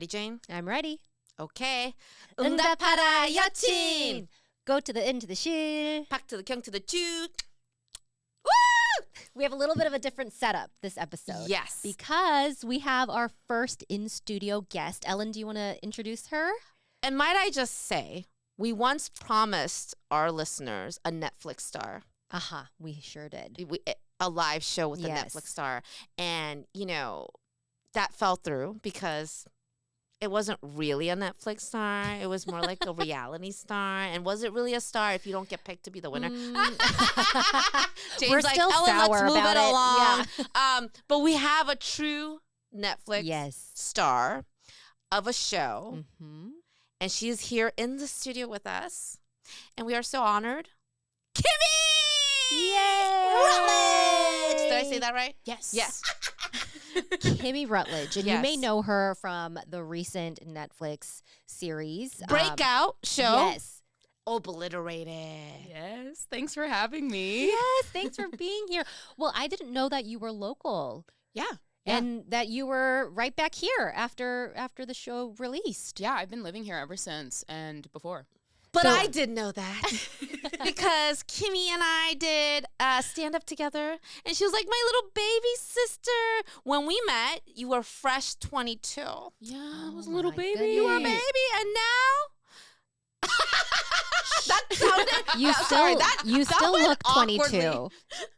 ready, Jane? I'm ready. Okay. 응답하라 여친. Go to the into the 실. 박 to the 경 to the 주. We have a little bit of a different setup this episode. Yes. Because we have our first in-studio guest. Ellen, do you want to introduce her? And might I just say, we once promised our listeners a Netflix star. We sure did. A live show with a Yes. Netflix star. And, that fell through because it wasn't really a Netflix star. It was more like a reality star. And was it really a star if you don't get picked to be the winner? James We're like, still Ellen, sour let's move about it it. along. Yeah. But we have a true Netflix Yes. star of a show. Mm-hmm. And she is here in the studio with us. And we are so honored. Kimi! Yay! Rutledge! Did I say that right? Yes. Yes. Kimi Rutledge. And you may Yes. know her from the recent Netflix series. Breakout show. Yes. Obliterated. Yes. Thanks for having me. Yes, thanks for being here. Well, I didn't know that you were local. Yeah. And that you were right back here after the show released. Yeah, I've been living here ever since and before. But So- I did know that because Kimmy and I did stand up together. And she was like my little baby sister. When we met, you were fresh 22. Yeah, I Oh was a little my baby. goodness. You were a baby. And now... that sounded... You still that still went look 22. awkwardly.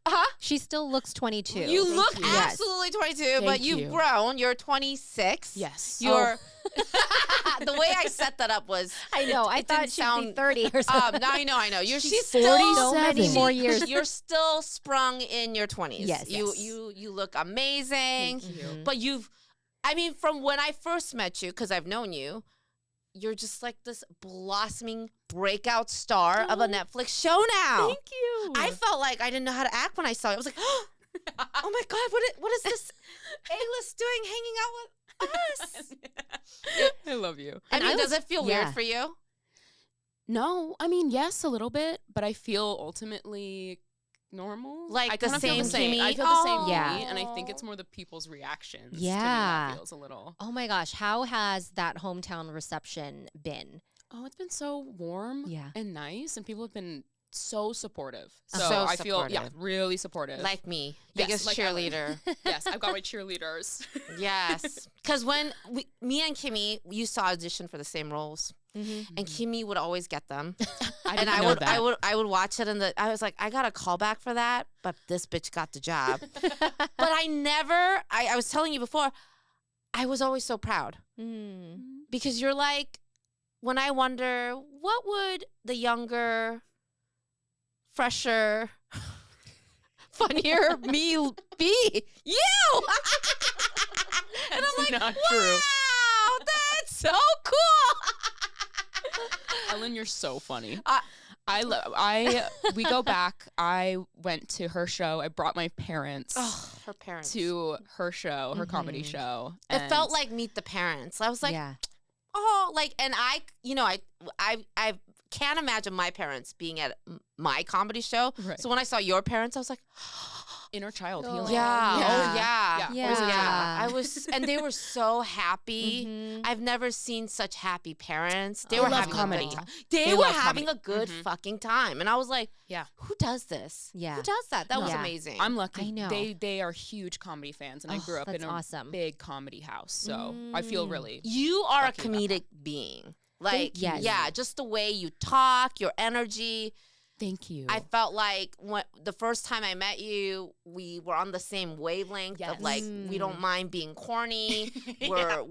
Huh? She still looks 22. You Thank look you. Yes. absolutely 22, but Thank you've you. grown. You're 26. Yes. You're... the way I set that up was... I know. I it thought didn't she'd be sound- 30 or something. Now I know. She's 47. still... So many more years. You're still sprung in your 20s. Yes. You look amazing. Thank you. Mhm. But from when I first met you, because I've known you, you're just like this blossoming breakout star of a Netflix show now. Thank you. I felt like I didn't know how to act when I saw it. I was like, oh my God, what is this A-list doing hanging out with us? I love you. And does it feel yeah. weird for you? No, I mean, yes, a little bit, but I feel ultimately normal. Like I the kinda feel same Kimi? I feel the same Yeah. Kimi, and I think it's more the people's reactions. Yeah. To me that feels a little. Oh my gosh, how has that hometown reception been? Oh, it's been so warm Yeah. and nice, and people have been so supportive. So, So I feel, supportive. really supportive. Like me, Yes, biggest like Ellen. cheerleader. Yes, I've got my cheerleaders. Yes. Because when me and Kimmy used to audition for the same roles, Mm-hmm. and Kimmy would always get them. I And didn't I know would, that. I would watch it, and I was like, I got a call back for that, but this bitch got the job. But I never. I was telling you before, I was always so proud because you're like, when I wonder what would the younger, fresher, funnier me be, you. And I'm like, not wow, true. that's so cool. Ellen, you're so funny. Uh, We go back. I went to her show. I brought my parents her parents. to her show, her comedy show. It felt and- like Meet the Parents. I was like, yeah. oh, like, and I can't imagine my parents being at my comedy show. Right. So when I saw your parents, I was like, inner child Oh. healing. yeah, Yeah. oh yeah, Yeah. Yeah. oh yeah. I was, and they were so happy. Mhm. I've never seen such happy parents. They They were love having comedy. a good time. They They were love having comedy. a good fucking time, and I was like, Yeah. who does this? Yeah. Who does that? That was Yeah. amazing. I'm lucky. I know. They are huge comedy fans, and I Oh, grew up in that's a awesome. big comedy house, so I feel really. You are a lucky about comedic being. Like, you. yeah, just the way you talk, your energy. Thank you. I felt like the first time I met you, we were on the same wavelength of Yes. like we don't mind being corny. Yeah.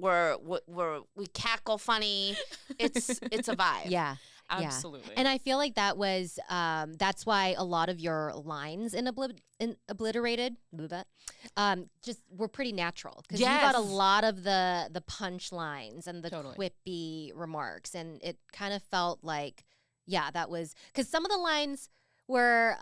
We cackle funny. It's a vibe. Yeah. Absolutely. And I feel like that was that's why a lot of your lines in Obliterated just were pretty natural because you got a Yes. lot of the punch lines and the Totally. quippy remarks, and it kind of felt like that was because some of the lines were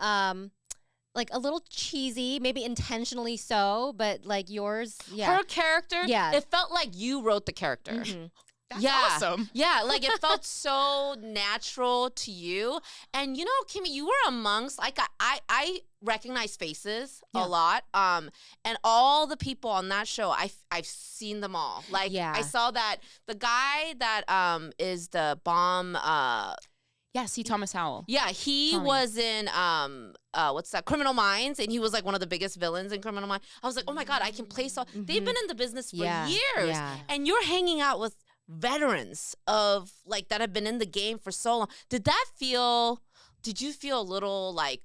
like a little cheesy, maybe intentionally so, but like yours, Her character, Yeah. it felt like you wrote the character. Mhm. That's awesome. Yeah, like it felt so natural to you. And you know, Kimmy, you were amongst like I recognize faces a lot. And all the people on that show, I've seen them all. Like I saw that the guy that is the bomb C. Thomas Howell. Yeah, he was in what's that? Criminal Minds, and he was like one of the biggest villains in Criminal Minds. I was like, oh my God, I can play so. They've been in the business for years, and you're hanging out with veterans of like that have been in the game for so long. Did you feel a little like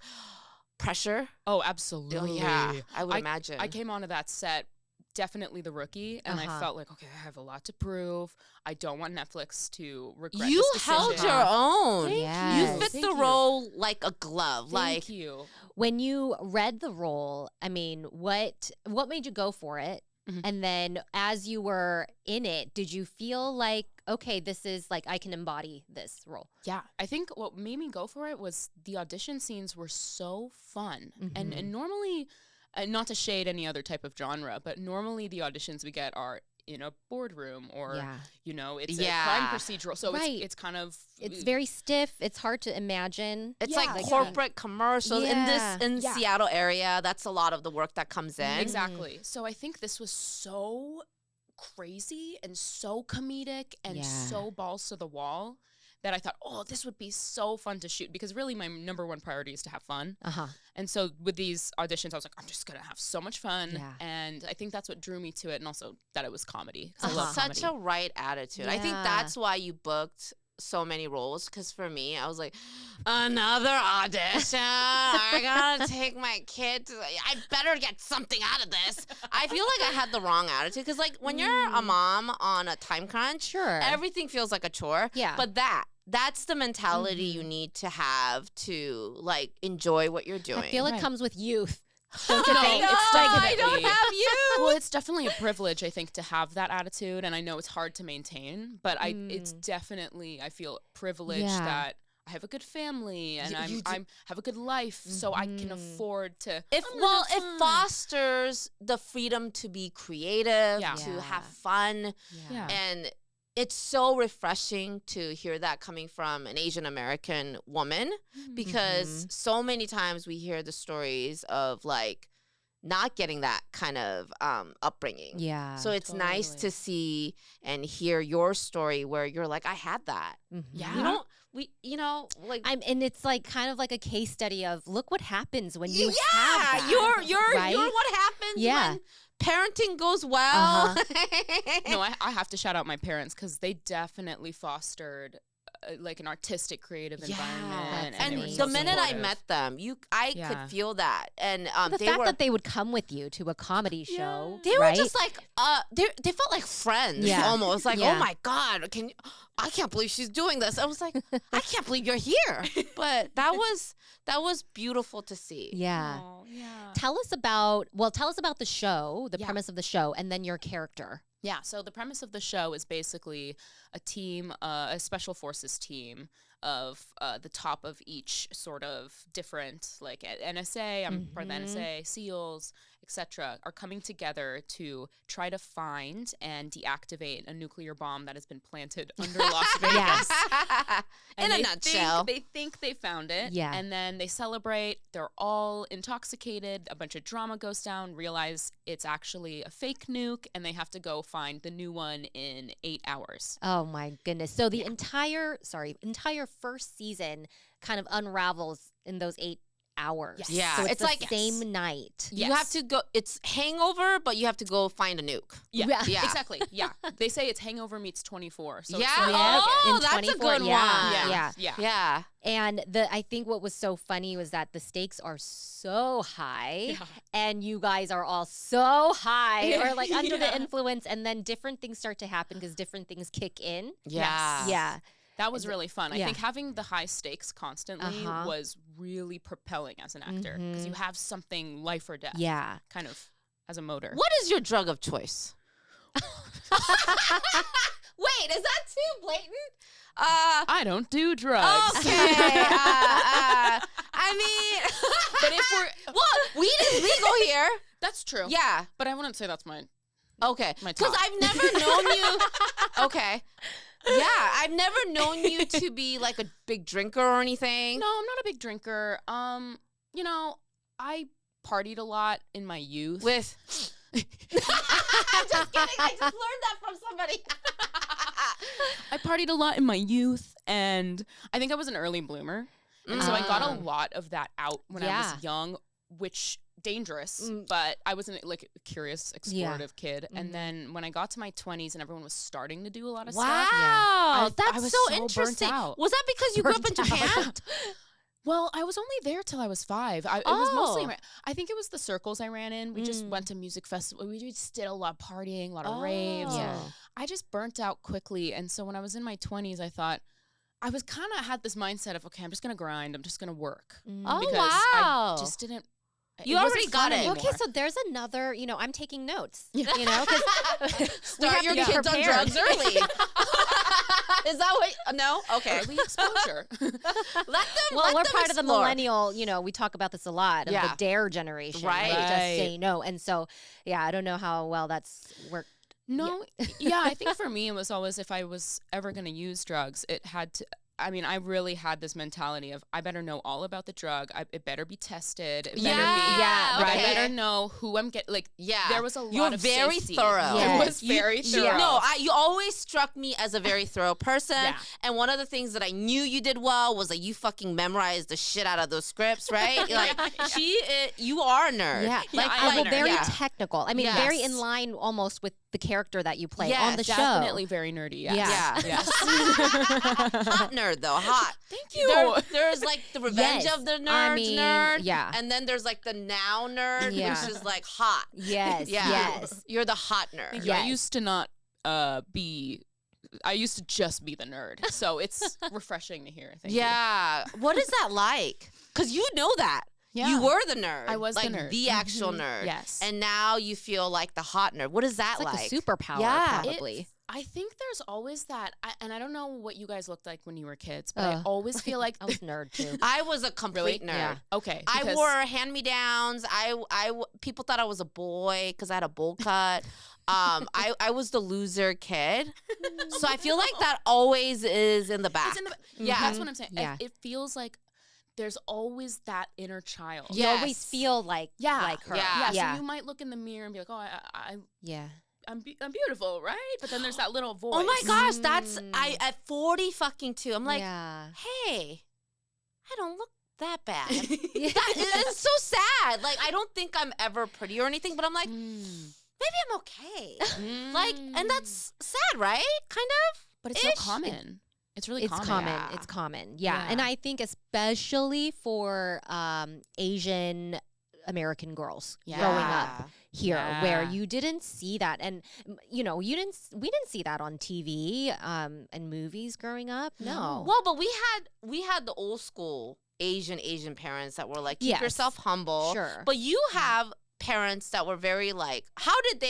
pressure? Oh, absolutely. Oh, yeah, I would imagine. I came onto that set definitely the rookie, and I felt like, okay, I have a lot to prove. I don't want Netflix to regret You this held decision. your own. Yes. You fit Thank the you. role like a glove. Thank you. When you read the role, I mean, what made you go for it? Mhm. And then as you were in it, did you feel like, okay, this is like I can embody this role? Yeah, I think what made me go for it was the audition scenes were so fun. And normally, not to shade any other type of genre, but normally the auditions we get are in a boardroom or, you know, it's a crime procedural. So it's kind of... It's very stiff. It's hard to imagine. It's like corporate commercials in Yeah. Seattle area. That's a lot of the work that comes in. Exactly. So I think this was so crazy and so comedic and so balls to the wall that I thought, oh, this would be so fun to shoot, because really my number one priority is to have fun. And so with these auditions, I was like, I'm just going to have so much fun. Yeah. And I think that's what drew me to it, and also that it was comedy. 'cause I It's love such comedy. a right attitude. I think that's why you booked so many roles, because for me, I was like, another audition. I gotta take my kid to, I better get something out of this. I feel like I had the wrong attitude, because like when you're a mom on a time crunch, everything feels like a chore. Yeah. But that's the mentality you need to have to like enjoy what you're doing. I feel it comes with youth. Don't you think? It's I don't have you. Well, it's definitely a privilege, I think, to have that attitude, and I know it's hard to maintain, but it's definitely, I feel privileged that I have a good family and I have a good life, so I can afford to. It fosters the freedom to be creative, to have fun, and it's so refreshing to hear that coming from an Asian American woman, because so many times we hear the stories of like not getting that kind of upbringing. Yeah. So it's nice to see and hear your story where you're like, I had that. Yeah. And it's like kind of like a case study of look what happens when you have that. You're what happens when parenting goes well. No, I have to shout out my parents, because they definitely fostered like an artistic, creative environment. And they were the so minute I supportive. met them, I could feel that. And the fact that they would come with you to a comedy show, they were just like they felt like friends almost. Like, oh my God, I can't believe she's doing this. I was like, I can't believe you're here. But that was beautiful to see. Yeah. Oh, yeah. Tell us about the show, the premise of the show, and then your character. Yeah, so the premise of the show is basically a team, a special forces team of the top of each sort of different, like NSA, I'm part of the NSA, SEALs, etc., are coming together to try to find and deactivate a nuclear bomb that has been planted under Las Vegas. In a nutshell. They think they found it, and then they celebrate. They're all intoxicated. A bunch of drama goes down, realize it's actually a fake nuke, and they have to go find the new one in 8 hours. Oh my goodness. So the entire first season kind of unravels in those 8 hours. Yes. Yeah. So it's the like same night. You have to go, it's hangover, but you have to go find a nuke. Yeah, Yeah. Exactly. Yeah. They say it's hangover meets 24. So Yeah. it's like, Oh, in that's a 24, good one. Yeah. And I think what was so funny was that the stakes are so high and you guys are all so high or like under the influence, and then different things start to happen because different things kick in. Yeah. Yeah. That was really fun. I think having the high stakes constantly was really propelling as an actor, because you have something life or death kind of as a motor. What is your drug of choice? Wait, is that too blatant? I don't do drugs. Okay. I mean, But if we're... well, weed is legal here. That's true. Yeah. But I wouldn't say that's my Okay. My Because top. I've never known you. Okay. Yeah, I've never known you to be like a big drinker or anything. No, I'm not a big drinker. You know, I partied a lot in my youth. With. I'm just kidding. I just learned that from somebody. I partied a lot in my youth, and I think I was an early bloomer. And so I got a lot of that out when I was young, which dangerous, but I was like a curious, explorative kid. And then when I got to my 20s and everyone was starting to do a lot of stuff. Wow, I that's was so burnt interesting. out. Was that because you grew up in Japan? Well, I was only there till I was 5. It was mostly, I think it was the circles I ran in. We just went to music festivals. We just did a lot of partying, a lot of raves. Yeah. I just burnt out quickly. And so when I was in my 20s, I thought, I was kind of had this mindset of, okay, I'm just going to grind. I'm just going to work. Oh, because wow. I just didn't. You already got it. Okay, so there's another, I'm taking notes, you know, because Start your kids on drugs early. Is that what? No? Okay. Early exposure. Let them well, we're part of the explore. millennial, we talk about this a lot, of Yeah. the dare generation, Right. Just say no. And so, I don't know how well that's worked. No, I think for me, it was always if I was ever going to use drugs, it had to. I mean, I really had this mentality of I better know all about the drug. It better be tested. It better be, right. I better know who I'm getting. Like, there was a lot You're of very safety. thorough. Yes. It was very thorough. No, you always struck me as a very thorough person. Yeah. And one of the things that I knew you did well was that you fucking memorized the shit out of those scripts, right? Like, you are a nerd. Yeah, I'm a nerd. very Yeah. technical. I mean, Yes. very in line almost with the character that you play Yes, on the show. Definitely very nerdy. Yes. Yeah. Yes. Hot nerd, though. Hot. Thank you. There's like the Revenge Yes. of the Nerds I mean, nerd. yeah. And then there's like the Now nerd, Yeah. which is like hot. Yes, Yeah. yes. You're the hot nerd. Thank you. Yes. I used to not be. I used to just be the nerd, so it's refreshing to hear. Thank you. Yeah. What is that like? Because you know that. Yeah. You were the nerd. I was the like nerd. the actual nerd. Yes. And now you feel like the hot nerd. What is that It's like like? a superpower, Yeah. probably. I think there's always that, and I don't know what you guys looked like when you were kids, but I always feel like I was nerd too. I was a complete nerd. Yeah. okay. I because- wore hand-me-downs. People thought I was a boy because I had a bowl cut. I was the loser kid. So I feel like that always is in the back. It's in the, Yeah. that's what I'm saying. Yeah. It feels like there's always that inner child. You Yes. always feel like like her. Yeah. Yeah. So you might look in the mirror and be like, oh, I'm beautiful, right? But then there's that little voice. Oh my gosh, that's at 40 fucking 2. I'm like, yeah. hey, I don't look that bad. It's so sad. Like, I don't think I'm ever pretty or anything, but I'm like, maybe I'm okay. Like, and that's sad, right? Kind of. But it's so common. It's really It's common. common. Yeah. It's common. Yeah. Yeah. And I think especially for Asian American girls growing up here, where Yeah. you didn't see that, and we didn't see that on TV and movies growing up. No. Well, but we had the old school Asian parents that were like, keep Yes. yourself humble. Sure. But you have parents that were very like, how did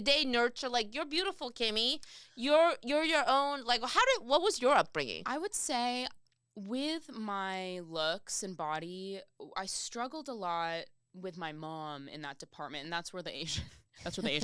they nurture, like, you're beautiful, Kimmy, you're your own, like, what was your upbringing? I would say with my looks and body, I struggled a lot with my mom in that department, and that's where the Asian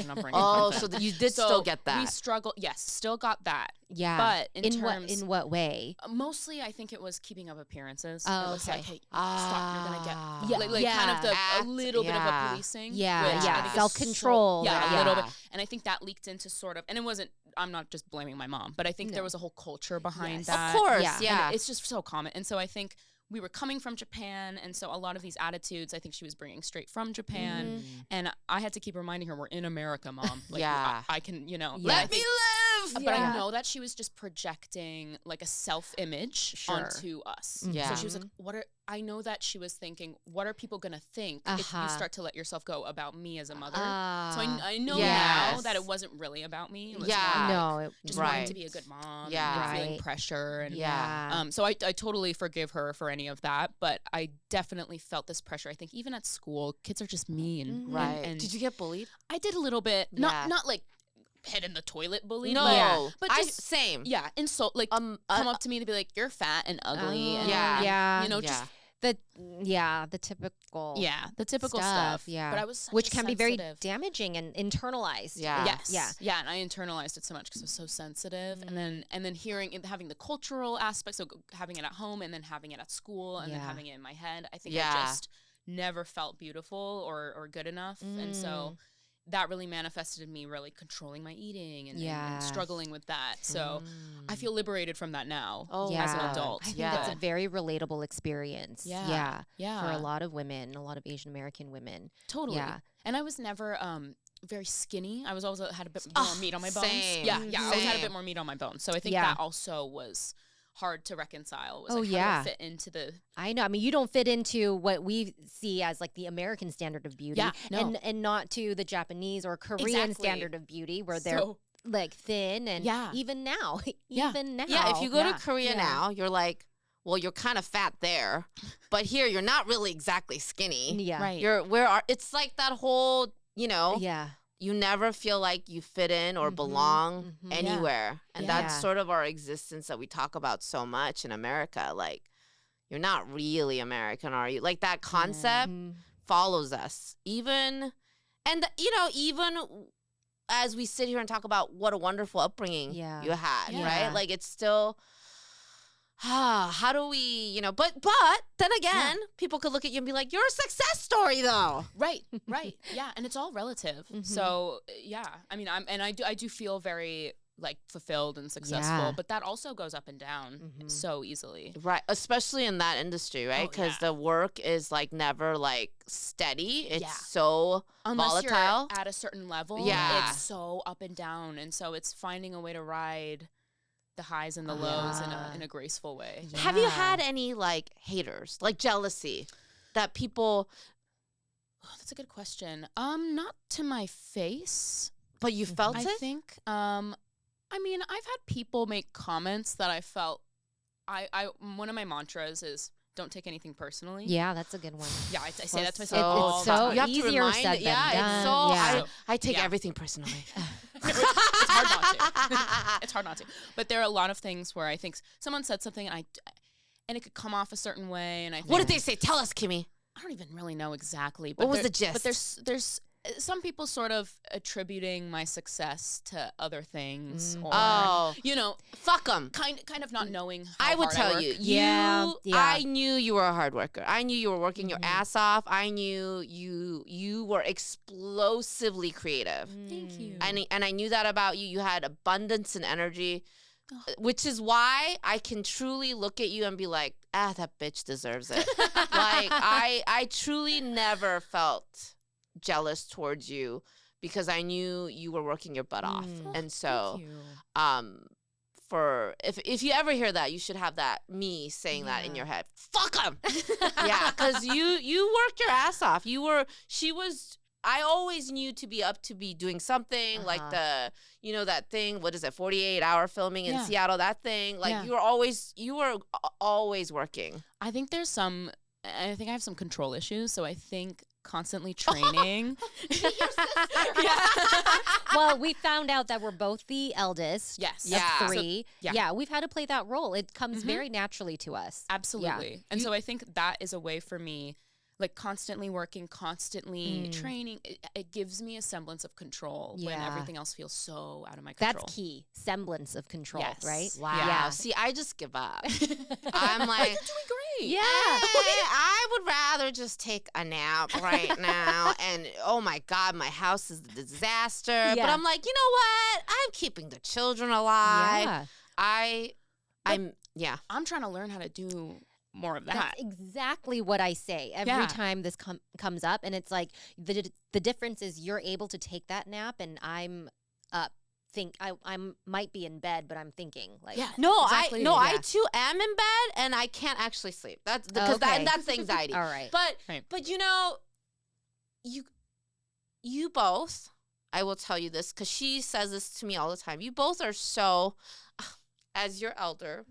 upbringing Oh, comes so in. you did still get that. We struggle, yes, still got that. Yeah. But in what way? Mostly, I think it was keeping up appearances. Oh, it was okay. like, hey, stop, you're gonna get Yeah. like kind of Act, a little bit of yeah. a policing. Yeah, which I yeah. think is Self-control, So, yeah, yeah. a little bit. And I think that leaked into sort of, and it wasn't. I'm not just blaming my mom, but I think there was a whole culture behind Yes. that. Of course, Yeah. yeah. And it's just so common. And so I think we were coming from Japan, and so a lot of these attitudes I think she was bringing straight from Japan. And I had to keep reminding her, we're in America, Mom. Like, Yeah. I can, Yeah. I Let think- me live. But Yeah. I know that she was just projecting like a self-image Sure. onto us. Yeah. So she was like, I know that she was thinking, what are people going to think if you start to let yourself go about me as a mother? So I know now Yes. that it wasn't really about me. It was Yeah. more No, like it, just Right. wanting to be a good mom. Yeah. And feeling Right. pressure. And Yeah. so I totally forgive her for any of that. But I definitely felt this pressure. I think even at school, kids are just mean. Right. And Did you get bullied? I did a little bit. Yeah. Not like head in the toilet bully. No. But, Yeah. but I just same. insult, like come up to me to be like, you're fat and ugly. And, Yeah. Yeah. You know, Yeah. just The typical the typical stuff. Yeah, but I was such which a can be very sensitive- damaging and internalized. Yeah. Yes. Yeah, and I internalized it so much because I was so sensitive, and then having the cultural aspects, so having it at home and then having it at school and then having it in my head. I think I just never felt beautiful or good enough, and so that really manifested in me really controlling my eating and struggling with that. So I feel liberated from that now as an adult. I think that's a very relatable experience. Yeah. For a lot of women, a lot of Asian American women. Totally. Yeah. And I was never very skinny. I was always had a bit more meat on my bones. Same. I always had a bit more meat on my bones. So I think that also was hard to reconcile. Was how to fit into the. I know. I mean, you don't fit into what we see as like the American standard of beauty, and not to the Japanese or Korean standard of beauty, where they're like thin and even now, even now. Yeah, if you go to Korea now, you're like, well, you're kind of fat there, but here you're not really exactly skinny. Yeah, right. It's like that whole, you never feel like you fit in or belong anywhere. And that's sort of our existence that we talk about so much in America. Like, you're not really American, are you? Like, that concept follows us. Even as we sit here and talk about what a wonderful upbringing you had, right? Like, it's still... how do we, but then again, people could look at you and be like, you're a success story though. Right. Yeah. And it's all relative. So I mean, I do feel very like fulfilled and successful, but that also goes up and down so easily. Right. Especially in that industry, right? Because the work is like never like steady. It's so Unless volatile. You're at a certain level, it's so up and down. And so it's finding a way to ride the highs and the lows in a graceful way. Yeah. Have you had any like haters, like jealousy that people... Oh, that's a good question. Not to my face. But you felt it? I think, I mean, I've had people make comments that I felt, one of my mantras is, don't take anything personally. Yeah, that's a good one. Yeah, I say that to myself all the time. You have to easier remind said it. than It's done. so... I take everything personally. It's hard not to. It's hard not to. But there are a lot of things where I think someone said something and it could come off a certain way, and I think, what did they say? Tell us, Kimi. I don't even really know exactly. But what was the gist? But there's some people sort of attributing my success to other things, or fuck them. Kind of not knowing. How I would hard tell I work. you. I knew you were a hard worker. I knew you were working your ass off. I knew you were explosively creative. Thank you. And I knew that about you. You had abundance and energy, which is why I can truly look at you and be like, that bitch deserves it. Like I truly never felt jealous towards you because I knew you were working your butt off. And so for if you ever hear that, you should have that me saying that in your head. Fuck him. Yeah, because you worked your ass off. I always knew to be doing something like that thing, what is it, 48-hour filming in Seattle, that thing. Like you were always working. I think I have some control issues, so I think constantly training. Well, we found out that we're both the eldest. Yes. Of three. So, we've had to play that role. It comes very naturally to us. Absolutely. Yeah. And so I think that is a way for me, like constantly working, constantly training. It gives me a semblance of control when everything else feels so out of my control. That's key. Semblance of control, right? Wow. Yeah. See, I just give up. I'm like, you're doing great. Yeah. I would rather just take a nap right now. And oh my God, my house is a disaster. Yeah. But I'm like, you know what? I'm keeping the children alive. Yeah. I'm trying to learn how to do more of that. That's exactly what I say every time this comes up, and it's like the difference is you're able to take that nap, and I'm up. I might be in bed, but I'm thinking like I too am in bed, and I can't actually sleep. That's because that's anxiety. All right, but you both. I will tell you this because she says this to me all the time. You both are so, as your elder.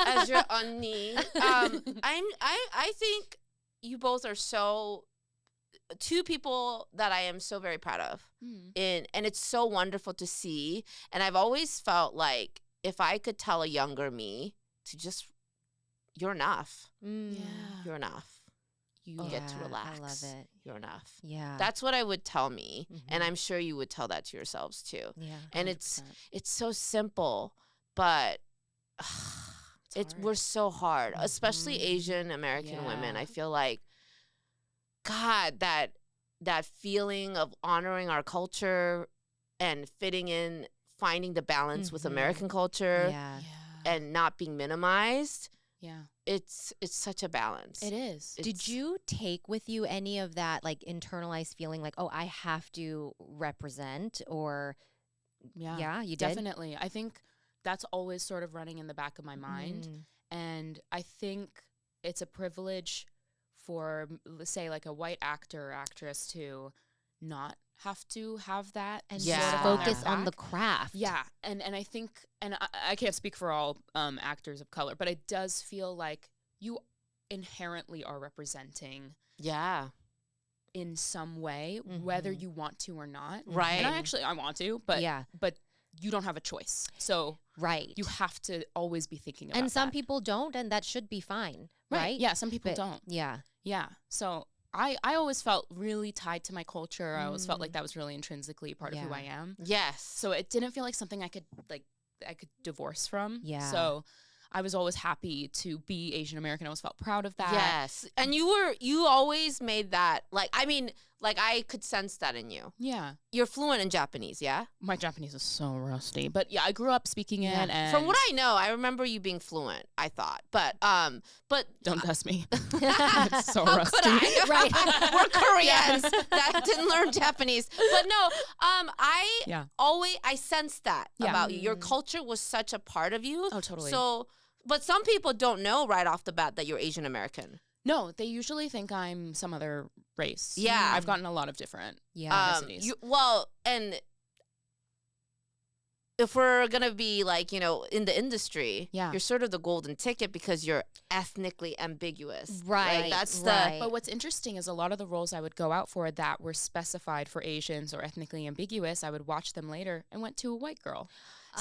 As your auntie, I think you both are so two people that I am so very proud of, and it's so wonderful to see. And I've always felt like if I could tell a younger me to just you're enough. Mm. You're enough. You get to relax. I love it. You're enough. Yeah. That's what I would tell me. And I'm sure you would tell that to yourselves too. Yeah. And 100%. it's so simple, but we're so hard, especially Asian American women. I feel like, God, that feeling of honoring our culture and fitting in, finding the balance with American culture and not being minimized. Yeah. It's such a balance. It is. Did you take with you any of that like internalized feeling like, oh, I have to represent, or Yeah, you did? definitely. I think that's always sort of running in the back of my mind. And I think it's a privilege for, let's say, like a white actor or actress to not have to have that And Yeah. just sort of focus their on the back. craft. Yeah, and I think, and I can't speak for all actors of color, but it does feel like you inherently are representing Yeah. in some way, whether you want to or not. Right. And I want to, but you don't have a choice. So Right. you have to always be thinking about And some that. people don't, and that should be fine. Right? Yeah, some people But- don't. Yeah. Yeah. So I always felt really tied to my culture. I always felt like that was really intrinsically part of who Yeah. I am. Yes. So it didn't feel like something I could divorce from. Yeah. So I was always happy to be Asian American. I always felt proud of that. Yes. And you always made that, like, I mean, like, I could sense that in you. Yeah. You're fluent in Japanese, yeah? My Japanese is so rusty. But yeah, I grew up speaking it, and From what I know, I remember you being fluent, I thought. But don't test me. It's so how rusty. could I? Right. We're Koreans that didn't learn Japanese. But no, I sensed that about you. Your culture was such a part of you. Oh, totally. So, but some people don't know right off the bat that you're Asian American. No, they usually think I'm some other race. Yeah. I've gotten a lot of different ethnicities. And if we're gonna be like, in the industry, you're sort of the golden ticket because you're ethnically ambiguous. Right. That's right. But what's interesting is a lot of the roles I would go out for that were specified for Asians or ethnically ambiguous, I would watch them later and went to a white girl.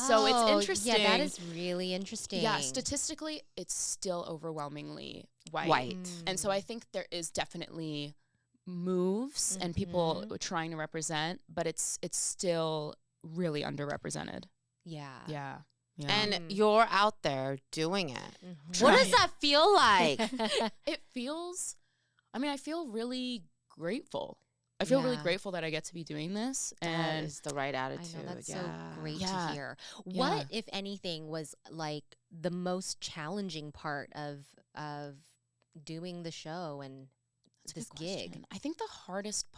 So it's interesting. Yeah, that is really interesting. Yeah, statistically, it's still overwhelmingly white. And so I think there is definitely moves and people trying to represent, but it's still really underrepresented. Yeah. Yeah. And you're out there doing it. Mm-hmm. What does that feel like? It feels, I feel really grateful. I feel really grateful that I get to be doing this. That And is the right I attitude. know, that's so yeah. great Yeah. to hear. Yeah. What, if anything, was like the most challenging part of doing the show and That's a this good gig? question. I think the hardest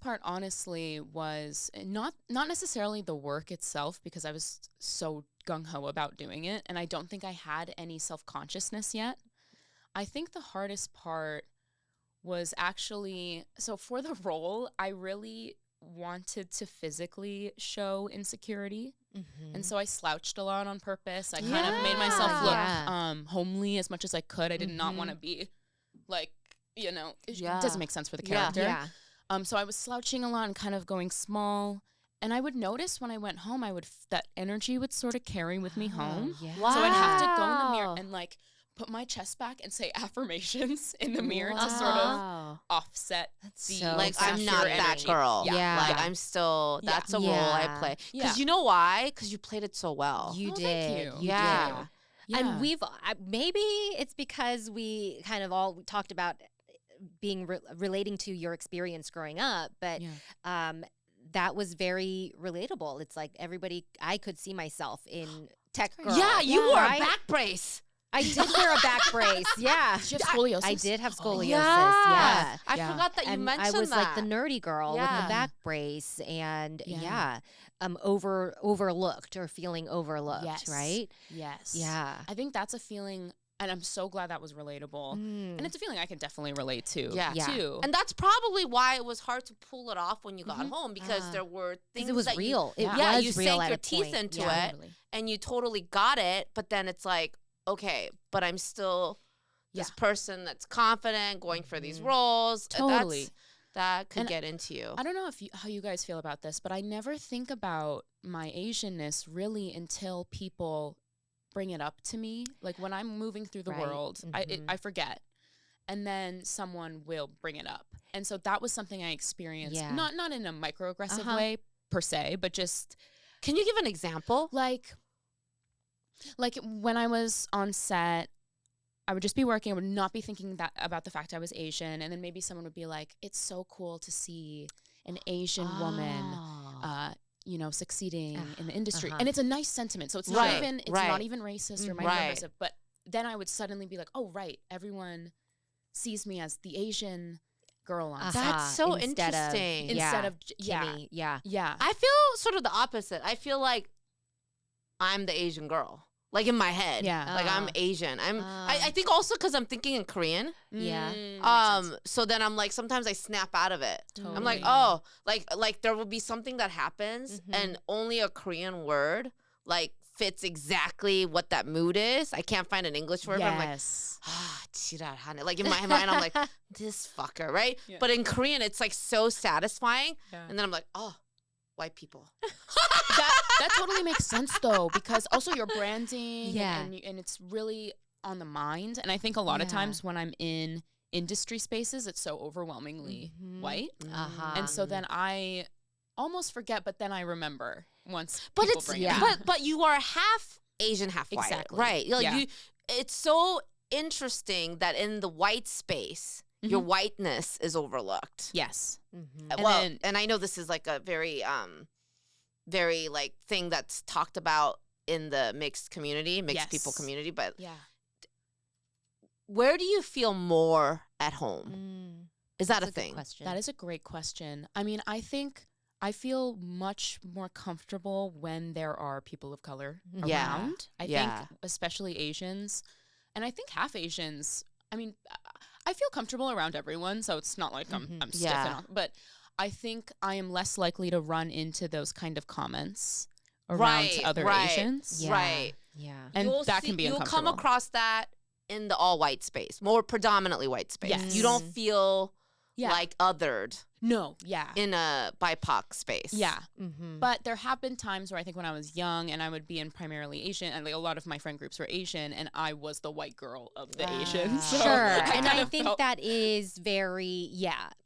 part, honestly, was not necessarily the work itself, because I was so gung-ho about doing it, and I don't think I had any self-consciousness yet. I think the hardest part was actually, so for the role, I really wanted to physically show insecurity. And so I slouched a lot on purpose. I kind of made myself look homely as much as I could. I did not want to be like, it doesn't make sense for the character. Yeah. So I was slouching a lot and kind of going small. And I would notice when I went home, that energy would sort of carry with me home. Yeah. Wow. So I'd have to go in the mirror and like put my chest back and say affirmations in the mirror to sort of offset the so Like, I'm not pure that energy. girl. Yeah. Like, I'm still, that's a role I Yeah. play. Yeah. Because you know why? Because you played it so well. You Oh, did. thank you. Yeah. Yeah. And maybe it's because we kind of all talked about being relating to your experience growing up, but that was very relatable. It's like I could see myself in Tech Girl. Yeah, you wore right? a back brace. I did wear a back brace. Yeah. Did you have scoliosis? I did have scoliosis. Yeah. Yeah. I Yeah. forgot that you And mentioned I was that. like the nerdy girl with Yeah. the back brace, and Yeah. overlooked or feeling overlooked, Yes. right? Yes. Yeah. I think that's a feeling, and I'm so glad that was relatable. And it's a feeling I can definitely relate to. Yeah. Yeah. Too. And that's probably why it was hard to pull it off when you got Mhm. home, because there were things Because it was that real. It Yeah, was you real sank at your a teeth point. into Yeah. it, Totally. and you totally got it. But then it's like, okay, but I'm still this person that's confident going for these roles. Totally. That could And get into you. I don't know how you guys feel about this, but I never think about my Asianness really until people bring it up to me. Like when I'm moving through the Right. world, I forget. And then someone will bring it up. And so that was something I experienced, Yeah. not in a microaggressive Uh-huh. way per se, but just Can you give an example? like when I was on set, I would just be working. I would not be thinking that about the fact I was Asian. And then maybe someone would be like, it's so cool to see an Asian woman, Oh. succeeding in the industry. Uh-huh. And it's a nice sentiment. So it's Right, not even racist or Right. microaggressive. But then I would suddenly be like, oh, right, everyone sees me as the Asian girl on set. That's so Instead of- interesting. Instead of, Kimmy, yeah. yeah. I feel sort of the opposite. I feel like I'm the Asian girl. Like in my head. Yeah. Like I'm Asian. I think also because I'm thinking in Korean. Yeah. Makes sense. So then I'm like, sometimes I snap out of it. I'm like, Totally. oh, like there will be something that happens Mhm. and only a Korean word like fits exactly what that mood is. I can't find an English word, but I'm like, Yes. 지랄하네. Like in my mind, I'm like, this fucker, right? Yeah. But in Korean, it's like so satisfying. Yeah. And then I'm like, oh, white people. that totally makes sense though, because also you're branding Yeah. and it's really on the mind. And I think a lot of Yeah. times when I'm in industry spaces, it's so overwhelmingly Mhm. white. Uh-huh. And so then I almost forget, but then I remember once But people it's bring it yeah. up. but you are half Asian, half white, Exactly. right? Like Yeah. it's so interesting that in the white space, your whiteness is overlooked. Yes. Mhm. And Well, then- and I know this is like a very, very like thing that's talked about in the mixed people Yes. community. But Yeah. where do you feel more at home? Mm, Is that that's a good thing? question. That is a great question. I mean, I think I feel much more comfortable when there are people of color Yeah. around. I Yeah. think especially Asians, and I think half Asians. I mean, I feel comfortable around everyone, so it's not like I'm stiff Yeah. and all, but I think I am less likely to run into those kind of comments around Right, other right. Asians. Yeah. Right. Yeah. And that can be You'll come uncomfortable. across that in the all white space, more predominantly white space. Yes. You don't feel Yeah. like othered No, yeah. in a BIPOC space. Yeah. Mm-hmm. But there have been times where I think when I was young and I would be in primarily Asian, and like a lot of my friend groups were Asian, and I was the white girl of the Asians. So Sure. I And kind I of think felt- that is very,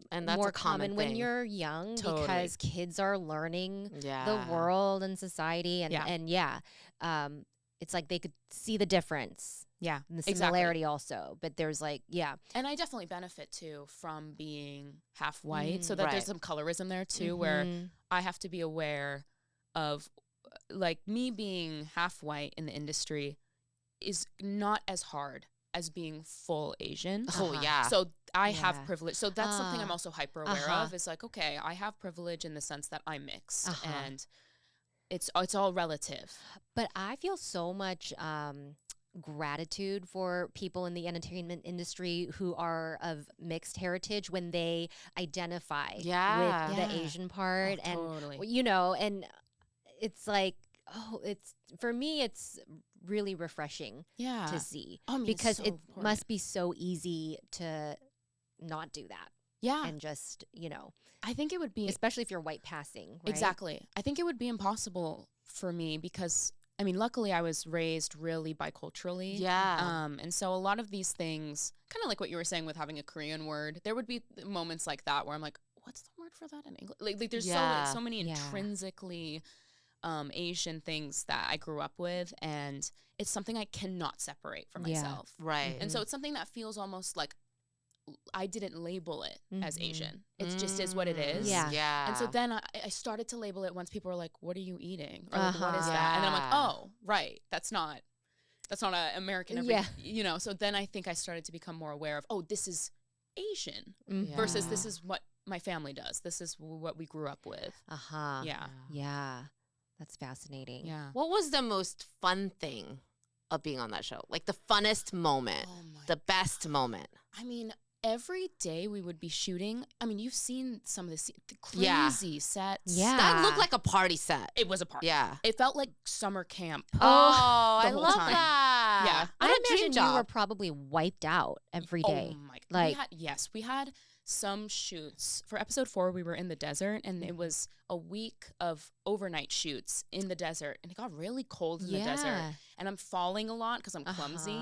And that's more a common when thing. you're young Totally. because kids are learning Yeah. the world and society and it's like they could see the difference Yeah, and the exactly. similarity also, but there's like And I definitely benefit too from being half white, so that Right. there's some colorism there too, where Mhm. I have to be aware of like me being half white in the industry is not as hard as being full Asian. Oh, yeah. So I have Yeah. privilege. So that's something I'm also hyper aware Uh-huh. of. Is like, okay, I have privilege in the sense that I'm mixed, Uh-huh. and it's all relative. But I feel so much gratitude for people in the entertainment industry who are of mixed heritage when they identify Yeah. with Yeah. the Asian part and Totally. and it's like it's for me it's really refreshing Yeah. to see I mean, it's because so it important. must be so easy to not do that Yeah. and just I think it would be especially if you're white passing, right? Exactly. I think it would be impossible for me because, I mean, luckily I was raised really biculturally. Yeah. And so a lot of these things, kind of like what you were saying with having a Korean word, there would be moments like that where I'm like, what's the word for that in English? Like there's Yeah. so many Yeah. intrinsically Asian things that I grew up with, and it's something I cannot separate from Yeah. myself. Right. And so it's something that feels almost like I didn't label it as Mhm. Asian. It just is what it is. Yeah. Yeah. And so then I started to label it once people were like, "What are you eating?" Or like, "What is that?" And then I'm like, Yeah. "Oh, right, that's not an American." Yeah. So then I think I started to become more aware of, oh, this is Asian Mhm. versus Yeah. this is what my family does. This is what we grew up with. Uh-huh. Yeah, Yeah. That's fascinating. yeah. What was the most fun thing of being on that show? Like the funnest moment, Oh my! the best moment. I mean, every day we would be shooting. I mean, you've seen some of the Yeah. crazy sets. Yeah. That looked like a party set. It was a party. Yeah. It felt like summer camp. Oh, I whole love time. that. Yeah. What I a dream imagine you were job. probably wiped out every day. Oh my! Like- we had some shoots for episode 4, we were in the desert, and it was a week of overnight shoots in the desert, and it got really cold in the desert, and I'm falling a lot because I'm clumsy,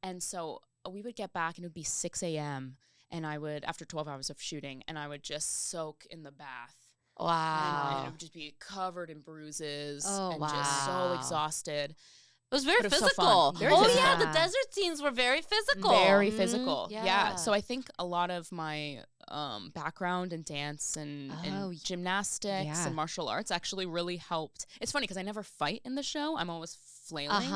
and so we would get back and it would be 6 a.m. and I would, after 12 hours of shooting, and I would just soak in the bath. Wow. And it would just be covered in bruises and just so exhausted. It was very But it was so physical. fun. Very physical. Yeah, the desert scenes were very physical. Very physical. Yeah. Yeah. So I think a lot of my background in dance and gymnastics and martial arts actually really helped. It's funny because I never fight in the show. I'm always flailing.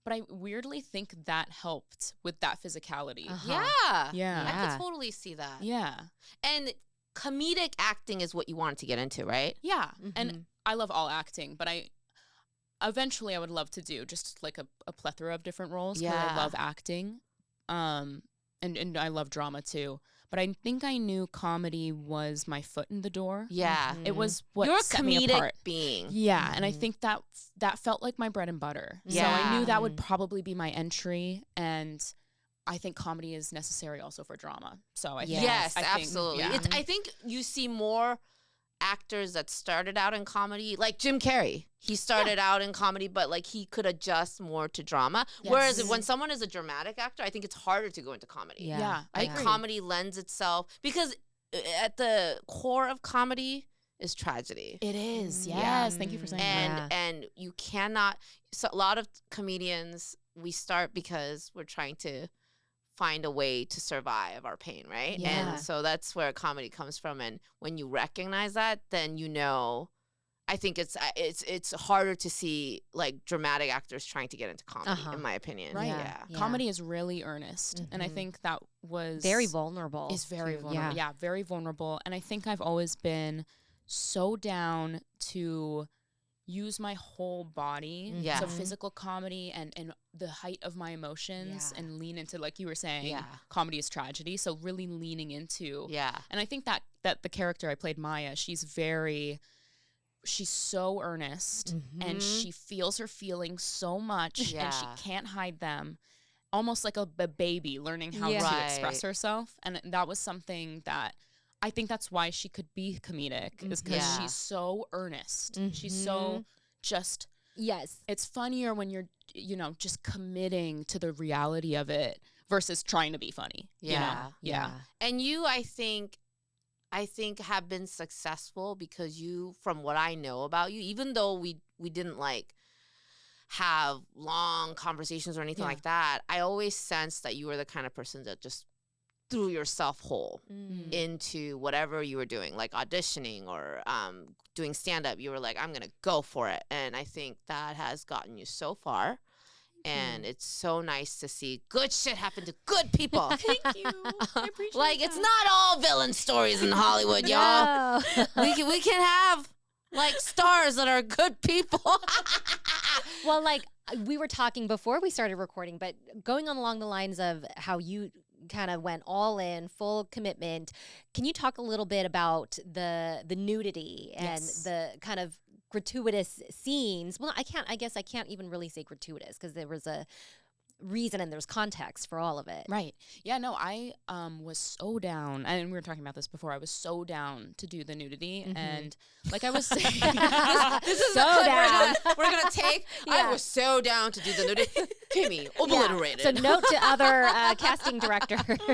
But I weirdly think that helped with that physicality. Yeah. I could totally see that. Yeah. And comedic acting is what you wanted to get into, right? Yeah. And I love all acting, but eventually I would love to do just like a plethora of different roles. Yeah. I love acting. And I love drama too. But I think I knew comedy was my foot in the door. Yeah. It was what You're a set me apart. comedic being. Yeah. And I think that felt like my bread and butter. Yeah. So I knew that would probably be my entry. And I think comedy is necessary also for drama. So I think, yes, absolutely. Yeah. I think you see more actors that started out in comedy, like Jim Carrey. He started out in comedy, but like he could adjust more to drama. Yes. Whereas when someone is a dramatic actor, I think it's harder to go into comedy. Yeah, I agree. Comedy lends itself because at the core of comedy is tragedy. It is. Yes. Thank you for saying that. And you cannot. So a lot of comedians, we start because we're trying to find a way to survive our pain, right? Yeah. And so that's where comedy comes from. And when you recognize that, then you know, I think it's harder to see like dramatic actors trying to get into comedy, in my opinion. Right. Yeah. Comedy is really earnest. And I think that was very vulnerable. Is very vulnerable. Yeah, very vulnerable. And I think I've always been so down to use my whole body. So physical comedy and the height of my emotions and lean into, like you were saying, comedy is tragedy. So really leaning into. Yeah. And I think that the character I played, Maya, she's so earnest and she feels her feelings so much and she can't hide them. Almost like a baby learning how to express herself. And that was something that I think that's why she could be comedic, is because she's so earnest. She's so just. Yes. It's funnier when you're, just committing to the reality of it versus trying to be funny. Yeah. Yeah. And you, I think have been successful because you, from what I know about you, even though we didn't like have long conversations or anything like that, I always sensed that you were the kind of person that just threw yourself whole into whatever you were doing, like auditioning or doing stand-up. You were like, I'm gonna go for it. And I think that has gotten you so far. And it's so nice to see good shit happen to good people. Thank you. I appreciate like that. It's not all villain stories in Hollywood, y'all. We can have like stars that are good people. Well, like we were talking before we started recording, but going on along the lines of how you kind of went all in, full commitment. Can you talk a little bit about the nudity and the kind of gratuitous scenes? Well, I guess I can't even really say gratuitous because there was a reason and there's context for all of it. Right. Yeah, no, I was so down, and we were talking about this before, I was so down to do the nudity, and like I was saying, this is so down. We're gonna take, I was so down to do the nudity. Kimi, Obliterated. So note to other casting directors.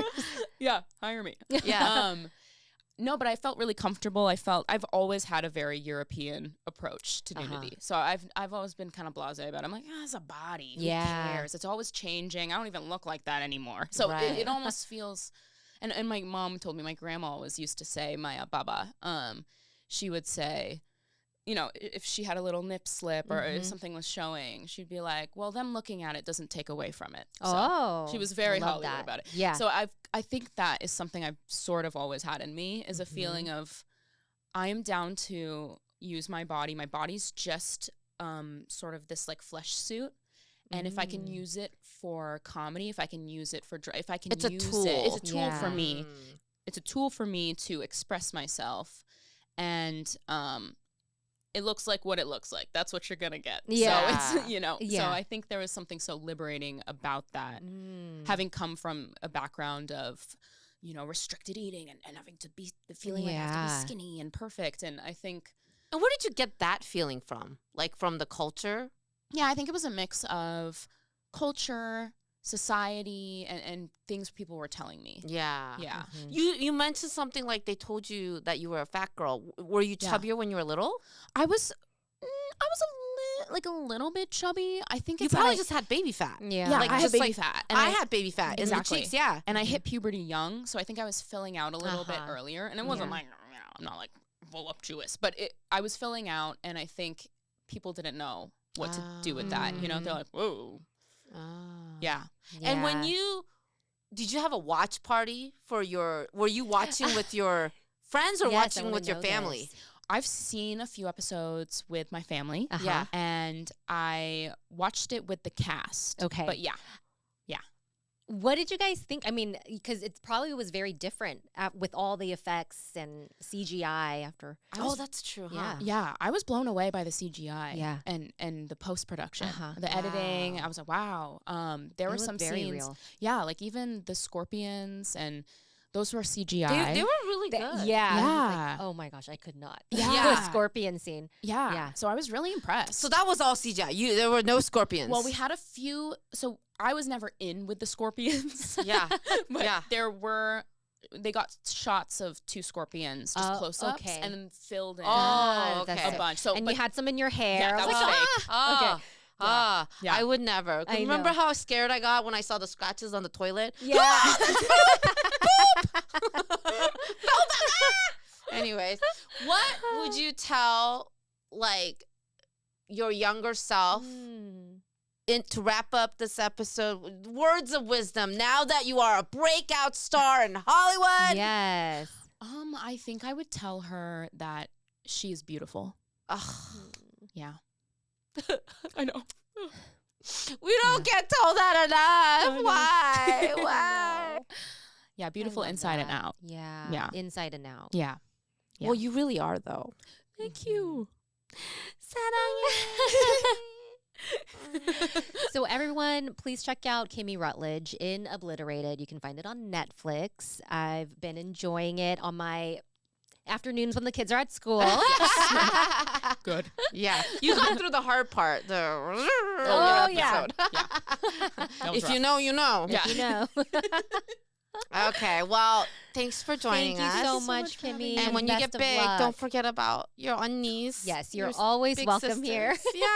Yeah, hire me. Yeah. No, but I felt really comfortable. I've always had a very European approach to nudity. So I've always been kind of blasé about it. I'm like, it's a body. Who cares? It's always changing. I don't even look like that anymore. So it almost feels, and my mom told me, my grandma always used to say, my baba, she would say, if she had a little nip slip or if something was showing, she'd be like, well, them looking at it doesn't take away from it. So she was very Hollywood about it. Yeah. So I think that is something I've sort of always had in me, is a feeling of I am down to use my body. My body's just sort of this like flesh suit. And if I can use it for comedy, if I can use it for if I can use it, it's a tool for me. It's a tool for me to express myself. And it looks like what it looks like. That's what you're going to get. Yeah. So it's, so I think there was something so liberating about that. Having come from a background of restricted eating and having to be feeling like I have to be skinny and perfect. And I think. And where did you get that feeling from? Like from the culture? Yeah, I think it was a mix of culture, society, and things people were telling me. Yeah. Yeah. You mentioned something like they told you that you were a fat girl. Were you chubbier when you were little? I was a little bit chubby. I think you probably just had baby fat. Yeah. Like I had baby fat. And I had baby fat in the cheeks, yeah. And I hit puberty young, so I think I was filling out a little bit earlier. And it wasn't like, I'm not like voluptuous, but I was filling out, and I think people didn't know what to do with that. They're like, whoa. Yeah. And did you have a watch party were you watching with your friends or watching with your family? I've seen a few episodes with my family. Yeah. And I watched it with the cast. Okay. But yeah. What did you guys think? I mean, because it probably was very different with all the effects and CGI after. That's true, huh? Yeah, I was blown away by the CGI. Yeah. And the post-production, the editing. I was like, wow. There were some very scenes. real. Yeah, like even the scorpions and those were CGI. They were really good. Yeah. Like, oh my gosh, I could not. Yeah. The scorpion scene. Yeah. So I was really impressed. So that was all CGI. There were no scorpions. Well, we had a few. So I was never in with the scorpions. Yeah. But they got shots of 2 scorpions, just close-ups, and then filled in a bunch. So, and you had some in your hair. Yeah, that was fake. Okay. Yeah. I would never. Remember how scared I got when I saw the scratches on the toilet? Yeah. Anyways, what would you tell like your younger self to wrap up this episode? Words of wisdom now that you are a breakout star in Hollywood. Yes. I think I would tell her that she is beautiful. Yeah. I know. We don't get told that enough. Why? Yeah, beautiful inside and out. Yeah. Inside and out. Yeah. Well, you really are, though. Thank you. So everyone, please check out Kimi Rutledge in Obliterated. You can find it on Netflix. I've been enjoying it on my afternoons when the kids are at school. Good. Yeah. You got through the hard part. Yeah. If you know, you know. Yeah. You know. Okay. Well, thanks for joining us. Thank you so much, Kimmy. And when you get big, don't forget about your undies. Yes, you're always welcome here. Yeah.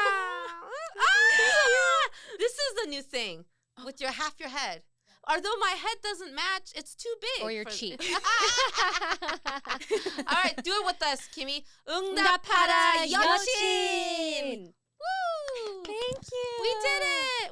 This is the new thing with half your head. Although my head doesn't match, it's too big. Or your cheek. All right, do it with us, Kimmy. 응답하라 Yeochin. Thank you. We did it.